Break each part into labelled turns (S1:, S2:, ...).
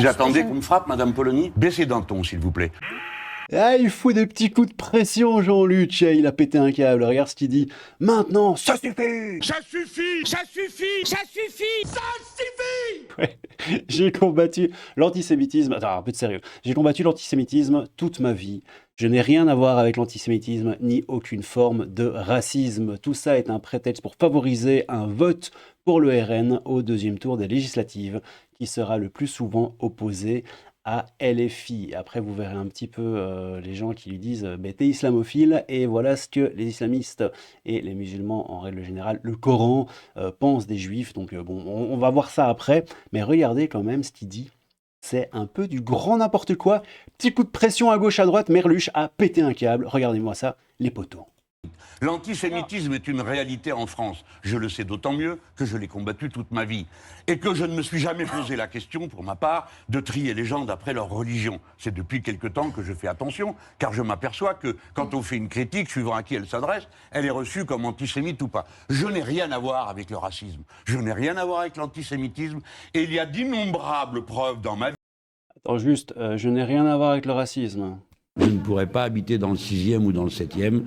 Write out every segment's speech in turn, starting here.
S1: Vous attendez qu'on me frappe, Madame Polony? Baissez d'un ton, s'il vous plaît.
S2: Ah, il faut des petits coups de pression, Jean-Luc. Il a pété un câble. Regarde ce qu'il dit. Maintenant, ça suffit!
S1: Ça suffit! Ça suffit! Ça suffit! Ça suffit!
S2: Ouais. J'ai combattu l'antisémitisme. Attends, un peu de sérieux. J'ai combattu l'antisémitisme toute ma vie. Je n'ai rien à voir avec l'antisémitisme ni aucune forme de racisme. Tout ça est un prétexte pour favoriser un vote pour le RN au deuxième tour des législatives, qui sera le plus souvent opposé à LFI. Après, vous verrez un petit peu les gens qui lui disent t'es islamophile, et voilà ce que les islamistes et les musulmans, en règle générale, le Coran, pensent des juifs. Donc bon, on va voir ça après, mais regardez quand même ce qu'il dit. C'est un peu du grand n'importe quoi. Petit coup de pression à gauche, à droite, Merluche a pété un câble. Regardez-moi ça, les poteaux.
S1: L'antisémitisme est une réalité en France. Je le sais d'autant mieux que je l'ai combattu toute ma vie. Et que je ne me suis jamais posé la question, pour ma part, de trier les gens d'après leur religion. C'est depuis quelque temps que je fais attention, car je m'aperçois que quand on fait une critique, suivant à qui elle s'adresse, elle est reçue comme antisémite ou pas. Je n'ai rien à voir avec le racisme. Je n'ai rien à voir avec l'antisémitisme. Et il y a d'innombrables preuves dans ma vie.
S2: Attends, juste, je n'ai rien à voir avec le racisme.
S3: Je ne pourrais pas habiter dans le 6e ou dans le 7e.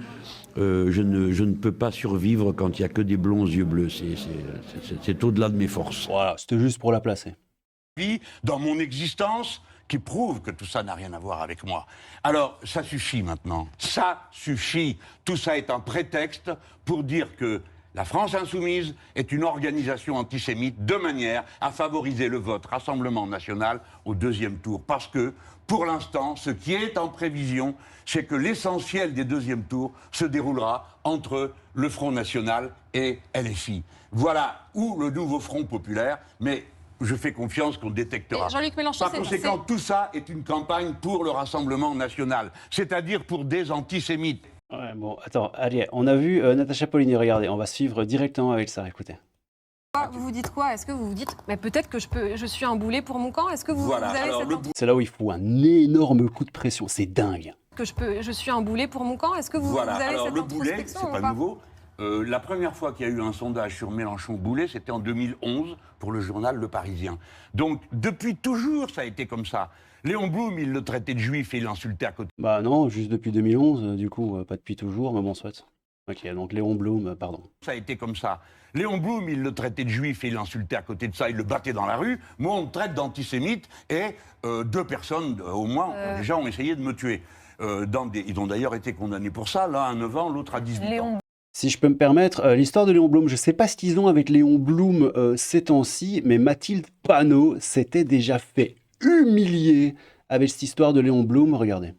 S3: Je ne peux pas survivre quand il n'y a que des blonds aux yeux bleus. C'est au-delà de mes forces.
S2: Voilà, c'était juste pour la placer.
S1: Dans mon existence, qui prouve que tout ça n'a rien à voir avec moi. Alors, ça suffit maintenant. Ça suffit. Tout ça est un prétexte pour dire que la France Insoumise est une organisation antisémite de manière à favoriser le vote Rassemblement National au deuxième tour. Parce que, pour l'instant, ce qui est en prévision, c'est que l'essentiel des deuxièmes tours se déroulera entre le Front National et LFI. Voilà, ou le nouveau Front Populaire, mais je fais confiance qu'on détectera.
S4: Jean-Luc Mélenchon,
S1: par conséquent, tout ça est une campagne pour le Rassemblement National, c'est-à-dire pour des antisémites.
S2: Ouais, bon, attends, allez, on a vu Natacha Polony, regardez, on va suivre directement avec ça, écoutez.
S4: Vous vous dites quoi? Est-ce que vous vous dites, mais peut-être que je suis un boulet pour mon camp? Est-ce que vous avez cette
S2: C'est là où il faut un énorme coup de pression, c'est dingue.
S4: je suis un boulet pour mon camp? Est-ce que vous avez
S1: alors
S4: cette
S1: le boulet,
S4: introspection
S1: c'est
S4: ou
S1: pas nouveau. La première fois qu'il y a eu un sondage sur Mélenchon-Boulet, c'était en 2011 pour le journal Le Parisien. Donc, depuis toujours, ça a été comme ça. Léon Blum, il le traitait de juif et il l'insultait à côté.
S2: Bah non, juste depuis 2011, du coup, pas depuis toujours, mais bon, soit. Ok, donc Léon Blum, pardon.
S1: Ça a été comme ça. Léon Blum, il le traitait de juif et il l'insultait à côté de ça, il le battait dans la rue. Moi, on me traite d'antisémite et 2 personnes, au moins, déjà, ont essayé de me tuer. Ils ont d'ailleurs été condamnés pour ça, l'un à 9 ans, l'autre à 18 ans.
S2: Si je peux me permettre, l'histoire de Léon Blum, je ne sais pas ce qu'ils ont avec Léon Blum ces temps-ci, mais Mathilde Panot s'était déjà fait humilier avec cette histoire de Léon Blum, regardez.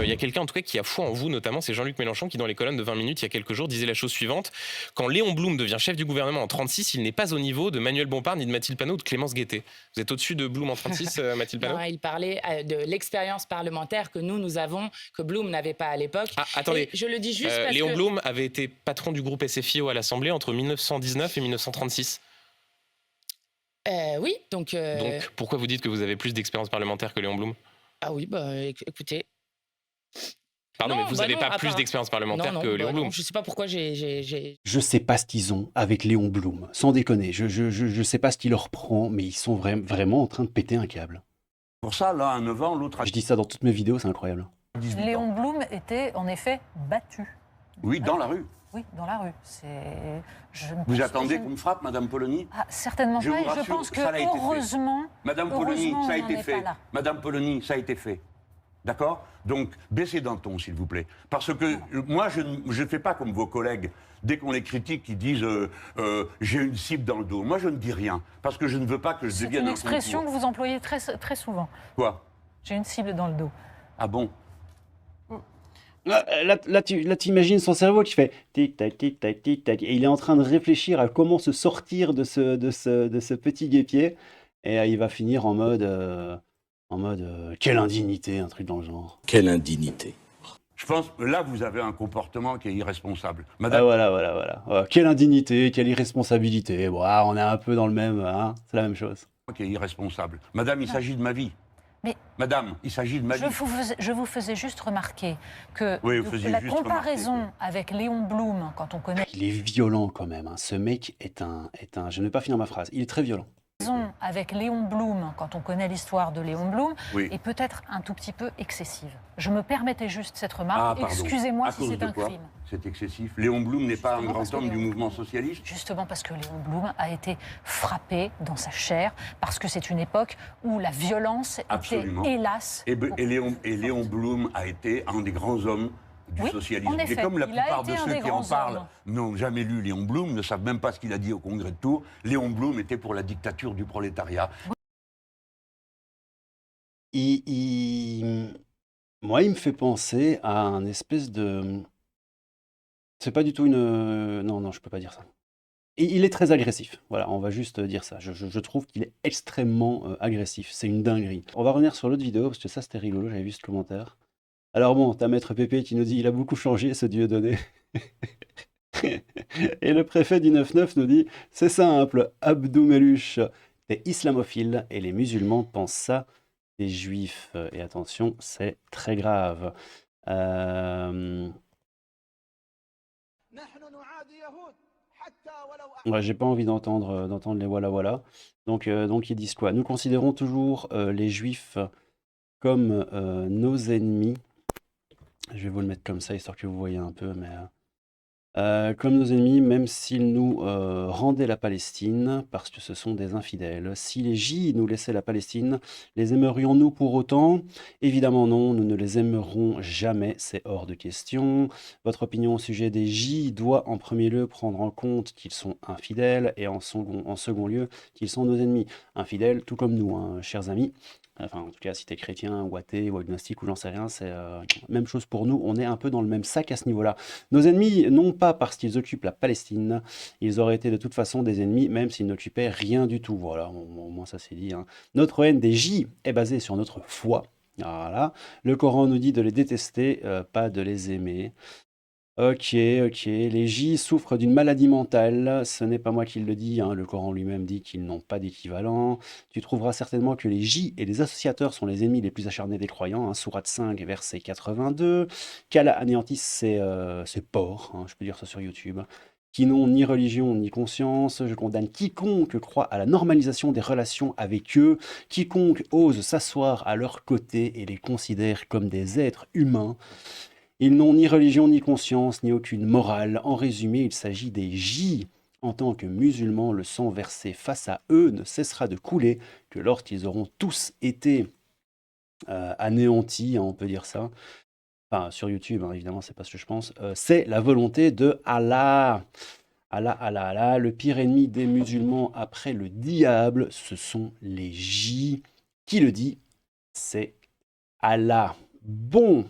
S5: Il y a quelqu'un en tout cas qui a foi en vous, notamment c'est Jean-Luc Mélenchon qui dans les colonnes de 20 minutes il y a quelques jours disait la chose suivante: quand Léon Blum devient chef du gouvernement en 36, il n'est pas au niveau de Manuel Bompard, ni de Mathilde Panot ou de Clémence Guettet. Vous êtes au-dessus de Blum en 36, Mathilde Panot?
S6: Non, il parlait de l'expérience parlementaire que nous avons, que Blum n'avait pas à l'époque.
S5: Ah, attendez,
S6: et je le dis juste parce
S5: Léon
S6: que...
S5: Blum avait été patron du groupe SFIO à l'Assemblée entre 1919 et 1936.
S6: Oui, donc...
S5: Donc pourquoi vous dites que vous avez plus d'expérience parlementaire que Léon Blum?
S6: Ah oui, écoutez...
S5: Pardon,
S6: non,
S5: mais vous n'avez pas plus d'expérience parlementaire que Léon Blum.
S6: Je ne sais pas pourquoi
S2: Je sais pas ce qu'ils ont avec Léon Blum, sans déconner. Je sais pas ce qui leur prend, mais ils sont vraiment en train de péter un câble.
S1: Pour ça, l'un à 9 ans, l'autre à 18 ans.
S2: Je dis ça dans toutes mes vidéos, c'est incroyable.
S7: Léon Blum était en effet battu.
S1: Oui, dans la rue.
S7: Oui, dans la rue.
S1: Vous attendez qu'on me frappe, Madame Polony?
S7: Certainement
S1: Je
S7: pas.
S1: vous
S7: Et
S1: rassure,
S7: je pense que
S1: ça a été fait.
S7: heureusement,
S1: Madame Polony, ça a été
S7: pas
S1: fait.
S7: là.
S1: Madame Polony, ça a été fait. D'accord? Donc, baissez d'un ton, s'il vous plaît. Parce que moi, je ne fais pas comme vos collègues. Dès qu'on les critique, ils disent j'ai une cible dans le dos. Moi, je ne dis rien. Parce que je ne veux pas que je devienne un
S7: C'est une expression que vous employez très, très souvent.
S1: Quoi?
S7: J'ai une cible dans le dos.
S1: Ah bon?
S2: Là, tu imagines son cerveau qui fait tic-tac, tic-tac, tic-tac. Et il est en train de réfléchir à comment se sortir de ce petit guêpier. Et il va finir en mode quelle indignité, un truc dans le genre.
S3: Quelle indignité.
S1: Je pense que là, vous avez un comportement qui est irresponsable.
S2: Madame... Ah, voilà. Quelle indignité, quelle irresponsabilité. Bon, on est un peu dans le même, hein, c'est la même chose.
S1: Qui est irresponsable. Madame, il s'agit de ma vie.
S7: Mais
S1: Madame, il s'agit de ma vie.
S7: Je vous faisais juste remarquer que la comparaison avec Léon Blum, quand on connaît...
S2: Il est violent quand même, hein. Ce mec est un... Je ne vais pas finir ma phrase, il est très violent.
S7: avec Léon Blum, quand on connaît l'histoire de Léon Blum,
S1: Oui.
S7: est peut-être un tout petit peu excessive. Je me permettais juste cette remarque. Excusez-moi si c'est un crime.
S1: C'est excessif. Léon Blum n'est pas un
S7: Justement, parce
S1: grand
S7: que
S1: homme du
S7: Léon
S1: mouvement
S7: Blum-
S1: socialiste?
S7: Justement parce que Léon Blum a été frappé dans sa chair, parce que c'est une époque où la violence
S1: Absolument.
S7: était, hélas...
S1: Et
S7: beaucoup
S1: Léon
S7: plus
S1: Blum a été un des grands hommes du
S7: Oui,
S1: socialisme.
S7: en effet,
S1: Et comme la
S7: il a
S1: plupart
S7: été
S1: de
S7: un
S1: ceux
S7: des
S1: qui en
S7: grands
S1: parlent
S7: hommes.
S1: n'ont jamais lu Léon Blum, ne savent même pas ce qu'il a dit au Congrès de Tours, Léon Blum était pour la dictature du prolétariat.
S2: Moi, il me fait penser à un espèce de... C'est pas du tout une... Non, je peux pas dire ça. Et il est très agressif. Voilà, on va juste dire ça. Je trouve qu'il est extrêmement agressif. C'est une dinguerie. On va revenir sur l'autre vidéo, parce que ça, c'était rigolo. J'avais vu ce commentaire. Alors bon, t'as Maître Pépé qui nous dit « Il a beaucoup changé, ce Dieudonné. » Et le préfet du 9-9 nous dit « C'est simple, Abdou Meluche est islamophile et les musulmans pensent ça des juifs. » Et attention, c'est très grave. Ouais, j'ai pas envie d'entendre les voilà. Donc ils disent quoi? Nous considérons toujours les juifs comme nos ennemis. Je vais vous le mettre comme ça, histoire que vous voyez un peu, mais comme nos ennemis, même s'ils nous rendaient la Palestine, parce que ce sont des infidèles. Si les J nous laissaient la Palestine, les aimerions-nous pour autant? Évidemment non, nous ne les aimerons jamais, c'est hors de question. Votre opinion au sujet des J doit en premier lieu prendre en compte qu'ils sont infidèles et en second lieu qu'ils sont nos ennemis. Infidèles, tout comme nous, hein, chers amis. Enfin, en tout cas, si t'es chrétien ou athée ou agnostique ou j'en sais rien, c'est même chose pour nous. On est un peu dans le même sac à ce niveau-là. Nos ennemis, non pas parce qu'ils occupent la Palestine, ils auraient été de toute façon des ennemis, même s'ils n'occupaient rien du tout. Voilà, au moins ça c'est dit. Hein. Notre haine des J est basée sur notre foi. Voilà. Le Coran nous dit de les détester, pas de les aimer. Ok. Les J souffrent d'une maladie mentale. Ce n'est pas moi qui le dis. Hein. Le Coran lui-même dit qu'ils n'ont pas d'équivalent. Tu trouveras certainement que les J et les associateurs sont les ennemis les plus acharnés des croyants. Hein. Sourate 5, verset 82. Qu'Allah anéantisse ces porcs. Hein. Je peux dire ça sur YouTube. Qui n'ont ni religion ni conscience. Je condamne quiconque croit à la normalisation des relations avec eux. Quiconque ose s'asseoir à leur côté et les considère comme des êtres humains. Ils n'ont ni religion, ni conscience, ni aucune morale. En résumé, il s'agit des J. En tant que musulmans, le sang versé face à eux ne cessera de couler que lorsqu'ils auront tous été anéantis, hein, on peut dire ça. Enfin, sur YouTube, hein, évidemment, c'est pas ce que je pense. C'est la volonté de Allah. Allah. Le pire ennemi des musulmans après le diable, ce sont les J. Qui le dit? C'est Allah. Bon.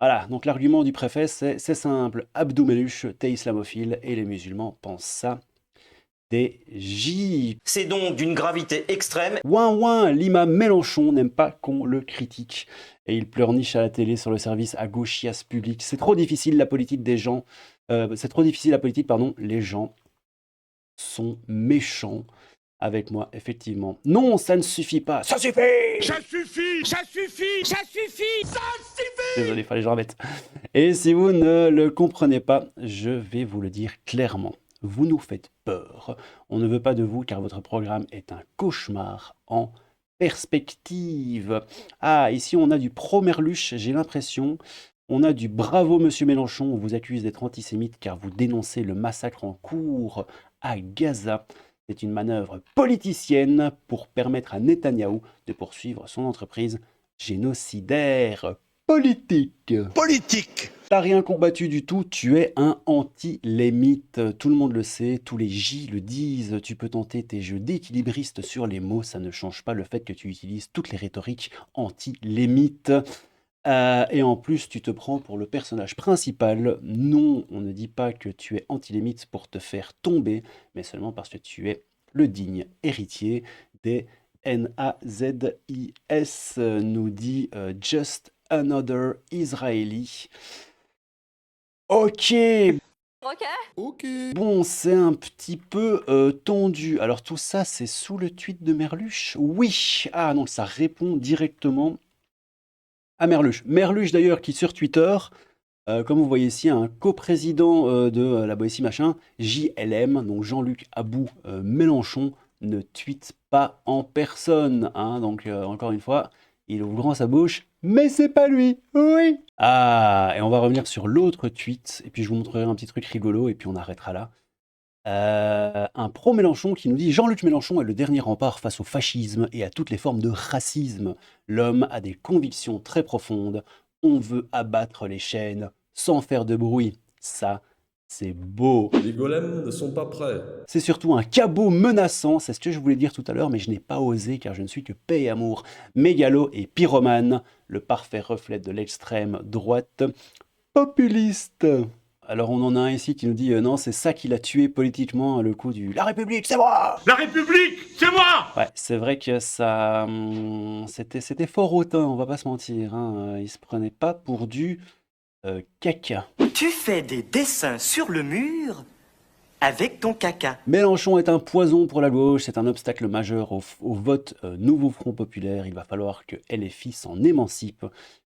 S2: Voilà, donc l'argument du préfet, c'est simple. Abdou Meluche, t'es islamophile et les musulmans pensent ça des J.
S8: C'est donc d'une gravité extrême.
S2: Ouin, l'imam Mélenchon n'aime pas qu'on le critique. Et il pleurniche à la télé sur le service à gauchias public. C'est trop difficile la politique des gens. Les gens sont méchants. Avec moi, effectivement. Non, ça ne suffit pas. Ça suffit. Désolé, fallait que je remette. Et si vous ne le comprenez pas, je vais vous le dire clairement. Vous nous faites peur. On ne veut pas de vous car votre programme est un cauchemar en perspective. Ah, ici on a du pro-Merluche, j'ai l'impression. On a du bravo Monsieur Mélenchon, on vous accuse d'être antisémite car vous dénoncez le massacre en cours à Gaza. C'est une manœuvre politicienne pour permettre à Netanyahou de poursuivre son entreprise génocidaire politique. T'as rien combattu du tout, tu es un anti-lémite. Tout le monde le sait, tous les J le disent. Tu peux tenter tes jeux d'équilibristes sur les mots, ça ne change pas le fait que tu utilises toutes les rhétoriques anti-lémites. Et en plus, tu te prends pour le personnage principal. Non, on ne dit pas que tu es anti-lémite pour te faire tomber, mais seulement parce que tu es le digne héritier des NAZIS, nous dit Just Another Israeli. Ok. Bon, c'est un petit peu tendu. Alors tout ça, c'est sous le tweet de Merluche? Oui. Ah non, ça répond directement à Merluche. Merluche d'ailleurs qui sur Twitter, comme vous voyez ici, un coprésident de la Boétie machin, JLM, donc Jean-Luc Abou Mélenchon, ne tweete pas en personne. Hein. Donc, encore une fois, il ouvre grand sa bouche, mais c'est pas lui. Oui. Ah, et on va revenir sur l'autre tweet, et puis je vous montrerai un petit truc rigolo, et puis on arrêtera là. Un pro-Mélenchon qui nous dit « Jean-Luc Mélenchon est le dernier rempart face au fascisme et à toutes les formes de racisme. L'homme a des convictions très profondes. On veut abattre les chaînes sans faire de bruit. Ça, c'est beau.
S9: Les golems ne sont pas prêts.
S2: C'est surtout un cabot menaçant, c'est ce que je voulais dire tout à l'heure, mais je n'ai pas osé car je ne suis que paix et amour. Mégalo et pyromane, le parfait reflet de l'extrême droite populiste. » Alors on en a un ici qui nous dit non, c'est ça qui l'a tué politiquement, le coup du « La République, c'est moi !»
S1: La République, c'est moi!
S2: Ouais, c'est vrai que ça, c'était fort hautain, on va pas se mentir. Hein. Il se prenait pas pour du caca.
S8: Tu fais des dessins sur le mur avec ton caca.
S2: Mélenchon est un poison pour la gauche, c'est un obstacle majeur au vote Nouveau Front Populaire. Il va falloir que LFI s'en émancipe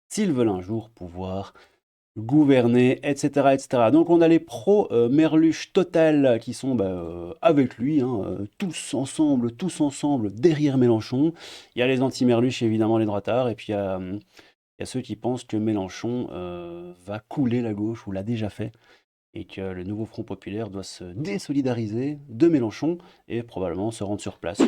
S2: s'ils veulent un jour pouvoir gouverner, etc., etc. Donc on a les pro-Merluche total qui sont avec lui, hein, tous ensemble, derrière Mélenchon. Il y a les anti-Merluche, évidemment, les droitards, et puis il y a ceux qui pensent que Mélenchon va couler la gauche, ou l'a déjà fait, et que le nouveau Front Populaire doit se désolidariser de Mélenchon, et probablement se rendre sur place.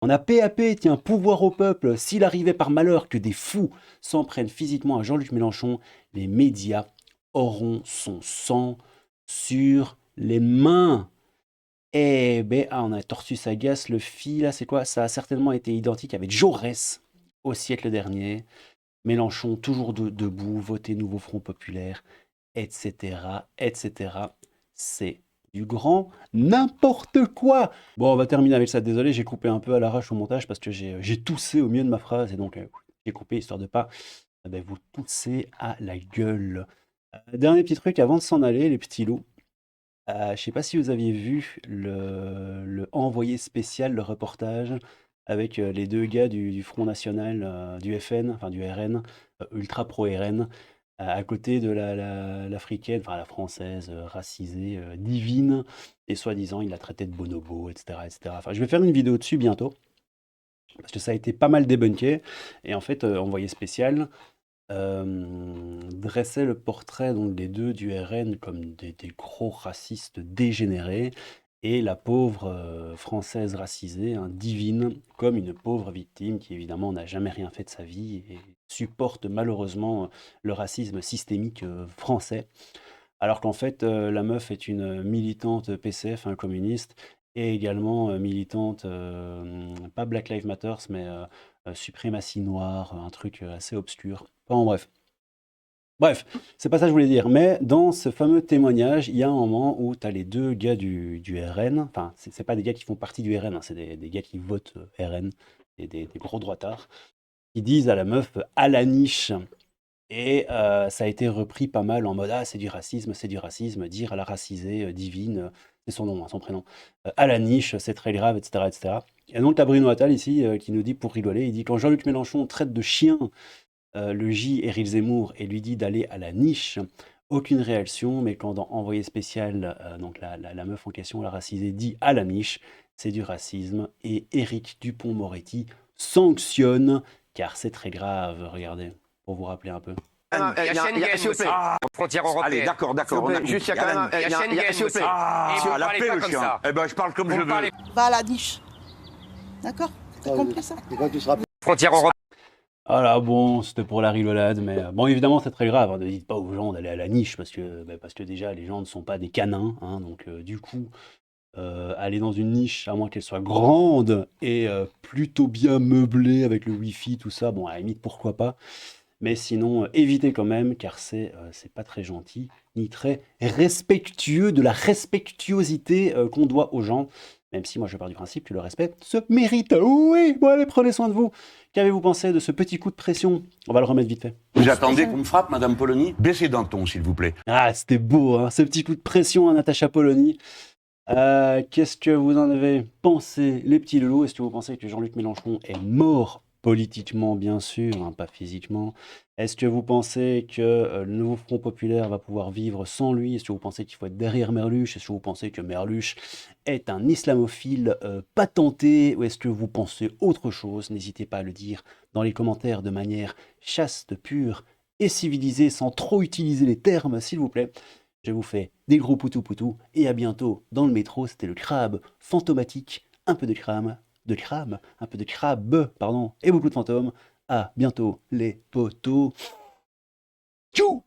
S2: On a PAP, tiens, pouvoir au peuple. S'il arrivait par malheur que des fous s'en prennent physiquement à Jean-Luc Mélenchon, les médias auront son sang sur les mains. Eh ben, on a Tortue Sagace, le fil, là, c'est quoi? Ça a certainement été identique avec Jaurès au siècle dernier. Mélenchon, toujours debout, voter Nouveau Front Populaire, etc., etc. C'est du grand n'importe quoi. Bon, on va terminer avec ça. Désolé, j'ai coupé un peu à l'arrache au montage parce que j'ai toussé au milieu de ma phrase et donc j'ai coupé histoire de pas vous tousser à la gueule. Dernier petit truc avant de s'en aller, les petits loups. Je sais pas si vous aviez vu le envoyé spécial, le reportage avec les deux gars du Front National, du FN, enfin du RN, ultra pro-RN, à côté de l'africaine, enfin la française, racisée, divine, et soi-disant il l'a traité de bonobo, etc., etc. Enfin, je vais faire une vidéo dessus bientôt, parce que ça a été pas mal débunké, et en fait, envoyé spécial dressait le portrait donc, des deux du RN comme des gros racistes dégénérés, et la pauvre française racisée, hein, divine, comme une pauvre victime qui évidemment n'a jamais rien fait de sa vie et supporte malheureusement le racisme systémique français. Alors qu'en fait, la meuf est une militante PCF, un communiste, et également militante, pas Black Lives Matter, mais suprématie noire, un truc assez obscur. Enfin, bref, c'est pas ça que je voulais dire, mais dans ce fameux témoignage, il y a un moment où tu as les deux gars du RN, enfin, c'est pas des gars qui font partie du RN, hein, c'est des gars qui votent RN, et des gros droitards, qui disent à la meuf « à la niche ». Et ça a été repris pas mal en mode « ah, c'est du racisme, dire à la racisée divine, c'est son nom, hein, son prénom, à la niche, c'est très grave, etc. etc. » Et donc, tu as Bruno Attal ici qui nous dit, pour rigoler, il dit « quand Jean-Luc Mélenchon traite de chien le J. Éric Zemmour et lui dit d'aller à la niche, aucune réaction, mais quand dans Envoyé spécial, donc la meuf en question, la racisée, dit à la niche, c'est du racisme, et Éric Dupond-Moretti sanctionne, car c'est très grave, regardez, pour vous rappeler un peu.
S10: Il y a Schengen aussi. Frontière européenne.
S1: Allez, d'accord.
S10: Juste, il y a quand même... Il y a Schengen aussi.
S1: Ah, la paix, le chien. Eh ben, je parle comme je veux.
S11: Va à la niche. D'accord? T'as compris ça?
S10: Frontière européenne.
S2: Voilà, bon, c'était pour la rigolade, mais bon, évidemment, c'est très grave. Hein, ne dites pas aux gens d'aller à la niche, parce que déjà, les gens ne sont pas des canins. Hein, donc, du coup, aller dans une niche, à moins qu'elle soit grande et plutôt bien meublée avec le Wi-Fi, tout ça, bon, à la limite, pourquoi pas. Mais sinon, évitez quand même, car c'est pas très gentil, ni très respectueux de la respectuosité qu'on doit aux gens. Même si moi je pars du principe que le respect se mérite. Oui, bon allez, prenez soin de vous. Qu'avez-vous pensé de ce petit coup de pression? On va le remettre vite fait.
S1: Vous attendez qu'on me frappe, Madame Polony? Baissez d'un ton, s'il vous plaît.
S2: Ah, c'était beau, hein, ce petit coup de pression à Natacha Polony. Qu'est-ce que vous en avez pensé, les petits loulous? Est-ce que vous pensez que Jean-Luc Mélenchon est mort politiquement bien sûr, hein, pas physiquement. Est-ce que vous pensez que le nouveau Front populaire va pouvoir vivre sans lui? Est-ce que vous pensez qu'il faut être derrière Merluche? Est-ce que vous pensez que Merluche est un islamophile patenté? Ou est-ce que vous pensez autre chose? N'hésitez pas à le dire dans les commentaires de manière chaste, pure et civilisée, sans trop utiliser les termes, s'il vous plaît. Je vous fais des gros poutous et à bientôt dans le métro. C'était le crabe fantomatique, un peu de crabe, un peu de crabe, pardon, et beaucoup de fantômes. À bientôt les potos. Tchou!